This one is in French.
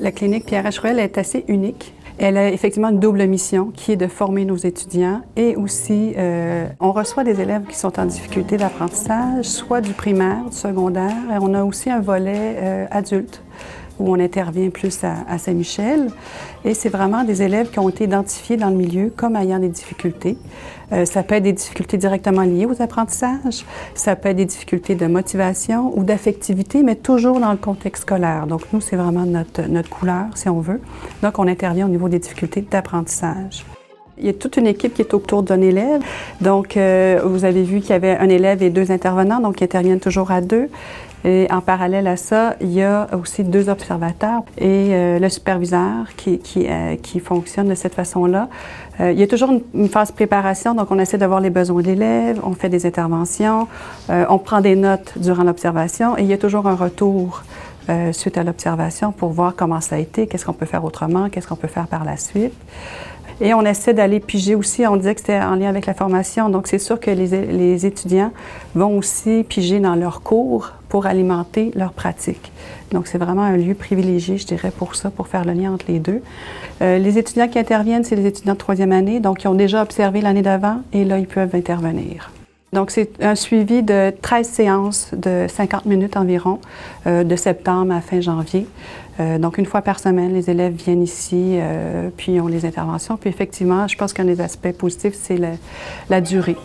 La clinique Pierre-H. Ruel est assez unique. Elle a effectivement une double mission qui est de former nos étudiants et aussi, on reçoit des élèves qui sont en difficulté d'apprentissage, soit du primaire, du secondaire, et on a aussi un volet adulte où on intervient plus à Saint-Michel. Et c'est vraiment des élèves qui ont été identifiés dans le milieu comme ayant des difficultés. Ça peut être des difficultés directement liées aux apprentissages, ça peut être des difficultés de motivation ou d'affectivité, mais toujours dans le contexte scolaire. Donc nous, c'est vraiment notre couleur, si on veut. Donc on intervient au niveau des difficultés d'apprentissage. Il y a toute une équipe qui est autour d'un élève. Donc, vous avez vu qu'il y avait un élève et 2 intervenants, donc ils interviennent toujours à 2. Et en parallèle à ça, il y a aussi 2 observateurs et le superviseur qui fonctionne de cette façon-là. Il y a toujours une phase préparation, donc on essaie de voir les besoins de l'élève, on fait des interventions, on prend des notes durant l'observation et il y a toujours un retour suite à l'observation pour voir comment ça a été, qu'est-ce qu'on peut faire autrement, qu'est-ce qu'on peut faire par la suite. Et on essaie d'aller piger aussi, on disait que c'était en lien avec la formation, donc c'est sûr que les étudiants vont aussi piger dans leurs cours pour alimenter leur pratique. Donc c'est vraiment un lieu privilégié, je dirais, pour ça, pour faire le lien entre les deux. Les étudiants qui interviennent, c'est les étudiants de 3e année, donc ils ont déjà observé l'année d'avant et là, ils peuvent intervenir. Donc, c'est un suivi de 13 séances de 50 minutes environ, de septembre à fin janvier. Donc, une fois par semaine, les élèves viennent ici, puis ont les interventions. Puis effectivement, je pense qu'un des aspects positifs, c'est la durée.